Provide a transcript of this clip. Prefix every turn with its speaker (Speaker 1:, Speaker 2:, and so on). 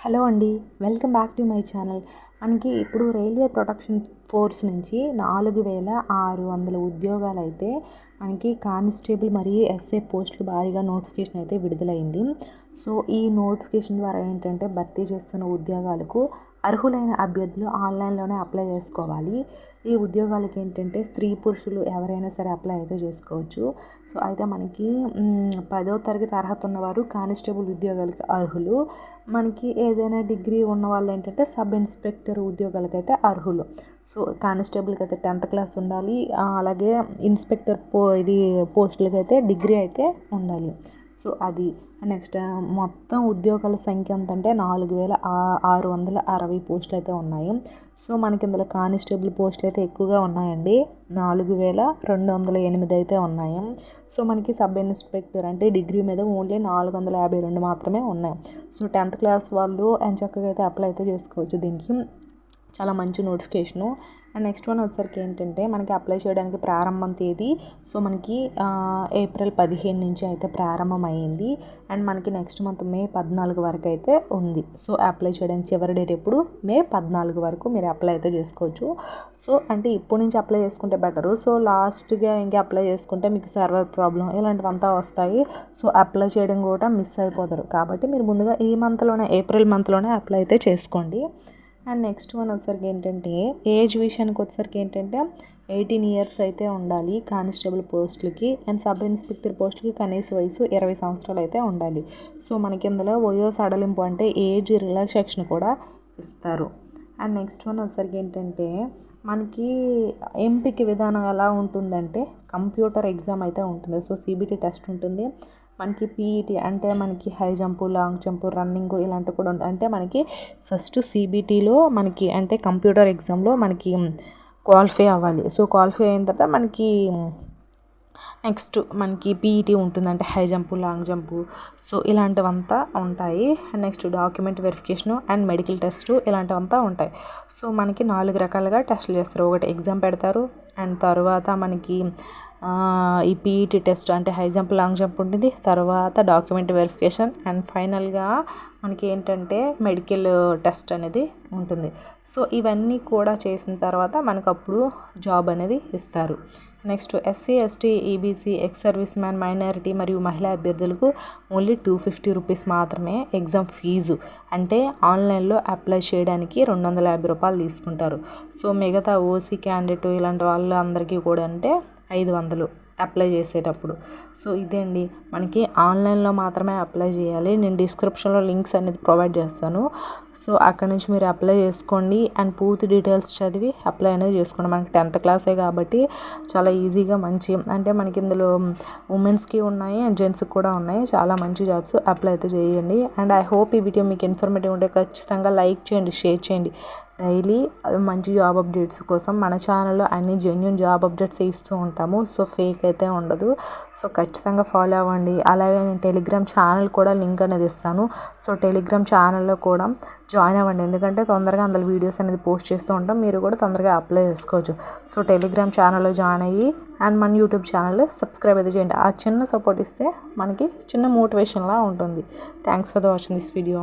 Speaker 1: Hello అండి, welcome back to my channel. మనకి ఇప్పుడు రైల్వే ప్రొటెక్షన్ ఫోర్స్ నుంచి 4600 ఉద్యోగాలు అయితే మనకి కానిస్టేబుల్ మరియు ఎస్ఐ పోస్టులు భారీగా నోటిఫికేషన్ అయితే విడుదలైంది. సో ఈ నోటిఫికేషన్ ద్వారా ఏంటంటే భర్తీ చేస్తున్న ఉద్యోగాలకు అర్హులైన అభ్యర్థులు ఆన్లైన్లోనే అప్లై చేసుకోవాలి. ఈ ఉద్యోగాలకి ఏంటంటే స్త్రీ పురుషులు ఎవరైనా సరే అప్లై అయితే చేసుకోవచ్చు. సో అయితే మనకి 10వ తరగతి అర్హత ఉన్నవారు కానిస్టేబుల్ ఉద్యోగాలకి అర్హులు. మనకి ఏదైనా డిగ్రీ ఉన్న వాళ్ళు ఏంటంటే సబ్ ఇన్స్పెక్టర్ ఉద్యోగాలకైతే అర్హులు. సో కానిస్టేబుల్కి అయితే 10th క్లాస్ ఉండాలి, అలాగే ఇన్స్పెక్టర్ పోస్టులకి అయితే డిగ్రీ అయితే ఉండాలి. సో అది నెక్స్ట్ మొత్తం ఉద్యోగాల సంఖ్య ఎంతంటే 4660 పోస్టులు అయితే ఉన్నాయి. సో మనకి ఇందులో కానిస్టేబుల్ పోస్టులు అయితే ఎక్కువగా ఉన్నాయండి, 4208 అయితే ఉన్నాయి. సో మనకి సబ్ ఇన్స్పెక్టర్ అంటే డిగ్రీ మీద ఓన్లీ 452 మాత్రమే ఉన్నాయి. సో 10th క్లాస్ వాళ్ళు ఎంచక్కగా అయితే అప్లై అయితే చేసుకోవచ్చు. దీనికి చాలా మంచి నోటిఫికేషను. అండ్ నెక్స్ట్ వన్ వచ్చేసరికి ఏంటంటే మనకి అప్లై చేయడానికి ప్రారంభం తేదీ సో మనకి ఏప్రిల్ 15 నుంచి అయితే ప్రారంభం అయ్యింది. అండ్ మనకి నెక్స్ట్ మంత్ మే 14 వరకు అయితే ఉంది. సో అప్లై చేయడానికి చివరి డేట్ ఎప్పుడు మే 14 వరకు మీరు అప్లై అయితే చేసుకోవచ్చు. సో అంటే ఇప్పటి నుంచి అప్లై చేసుకుంటే బెటరు. సో లాస్ట్గా ఇంకా అప్లై చేసుకుంటే మీకు సర్వర్ ప్రాబ్లం ఇలాంటివంతా వస్తాయి. సో అప్లై చేయడం కూడా మిస్ అయిపోతారు. కాబట్టి మీరు ముందుగా ఈ మంత్లోనే ఏప్రిల్ మంత్లోనే అప్లై అయితే చేసుకోండి. అండ్ నెక్స్ట్ వన్ వచ్చేసరికి ఏంటంటే ఏజ్ విషయానికి వచ్చేసరికి ఏంటంటే 18 ఇయర్స్ అయితే ఉండాలి కానిస్టేబుల్ పోస్టులకి. అండ్ సబ్ ఇన్స్పెక్టర్ పోస్టులకి కనీస వయసు 20 సంవత్సరాలు అయితే ఉండాలి. సో మనకి ఇందులో వయో సడలింపు అంటే ఏజ్ రిలాక్సేషన్ కూడా ఇస్తారు. అండ్ నెక్స్ట్ వన్ వచ్చేసరికి ఏంటంటే మనకి ఎంపిక విధానం ఎలా ఉంటుందంటే కంప్యూటర్ ఎగ్జామ్ అయితే ఉంటుంది. సో సిబిటి టెస్ట్ ఉంటుంది. మనకి పీఈటీ అంటే మనకి high jump, long jump, running ఇలాంటివి కూడా ఉంటాయి. అంటే మనకి ఫస్ట్ సిబిటీలో మనకి అంటే కంప్యూటర్ ఎగ్జామ్లో మనకి క్వాలిఫై అవ్వాలి. సో క్వాలిఫై అయిన తర్వాత మనకి నెక్స్ట్ మనకి పీఈటీ ఉంటుంది, అంటే high jump, long jump. So ఇలాంటివంతా ఉంటాయి. Next document verification and medical test ఇలాంటివంతా ఉంటాయి. సో మనకి 4 రకాలుగా టెస్టులు చేస్తారు. ఒకటి ఎగ్జామ్ పెడతారు, అండ్ తర్వాత మనకి ఈ పీఈటీ టెస్ట్ అంటే హై జంప్, లాంగ్ జంప్ ఉంటుంది. తర్వాత డాక్యుమెంట్ వెరిఫికేషన్ అండ్ ఫైనల్గా మనకి ఏంటంటే మెడికల్ టెస్ట్ అనేది ఉంటుంది. సో ఇవన్నీ కూడా చేసిన తర్వాత మనకు అప్పుడు జాబ్ అనేది ఇస్తారు. Next SC, ST, EBC, ex service man, minority మరియు మహిళా అభ్యర్థులకు ఓన్లీ 250 రూపీస్ మాత్రమే ఎగ్జామ్ ఫీజు. అంటే ఆన్లైన్లో అప్లై చేయడానికి 250 రూపాయలు తీసుకుంటారు. సో మిగతా ఓసీ క్యాండిడేట్ ఇలాంటి వాళ్ళు అందరికీ కూడా అంటే 500 అప్లై చేసేటప్పుడు. సో ఇదే అండి, మనకి ఆన్లైన్లో మాత్రమే అప్లై చేయాలి. నేను డిస్క్రిప్షన్లో లింక్స్ అనేది ప్రొవైడ్ చేస్తాను. సో అక్కడ నుంచి మీరు అప్లై చేసుకోండి. అండ్ పూర్తి డీటెయిల్స్ చదివి అప్లై అనేది చేసుకోండి. మనకి 10th క్లాసే కాబట్టి చాలా ఈజీగా మంచి అంటే మనకి ఇందులో ఉమెన్స్కి ఉన్నాయి అండ్ జెంట్స్కి కూడా ఉన్నాయి. చాలా మంచి జాబ్స్, అప్లై అయితే చేయండి. అండ్ ఐ హోప్ ఈ వీడియో మీకు ఇన్ఫర్మేటివ్ ఉంటే ఖచ్చితంగా లైక్ చేయండి, షేర్ చేయండి. డైలీ మంచి జాబ్ అప్డేట్స్ కోసం మన ఛానల్లో అన్ని జెన్యూన్ జాబ్ అప్డేట్స్ ఇస్తూ ఉంటాము. సో ఫేక్ అయితే ఉండదు. సో ఖచ్చితంగా ఫాలో అవ్వండి. అలాగే నేను టెలిగ్రామ్ ఛానల్ కూడా లింక్ అనేది ఇస్తాను. సో టెలిగ్రామ్ ఛానల్లో కూడా జాయిన్ అవ్వండి, ఎందుకంటే తొందరగా అందులో వీడియోస్ అనేది పోస్ట్ చేస్తూ ఉంటాం. మీరు కూడా తొందరగా అప్లై చేసుకోవచ్చు. సో టెలిగ్రామ్ ఛానల్లో జాయిన్ అయ్యి అండ్ మన యూట్యూబ్ ఛానల్ సబ్స్క్రైబ్ అయితే చేయండి. ఆ చిన్న సపోర్ట్ ఇస్తే మనకి చిన్న మోటివేషన్లా ఉంటుంది. Thanks for the watching this video.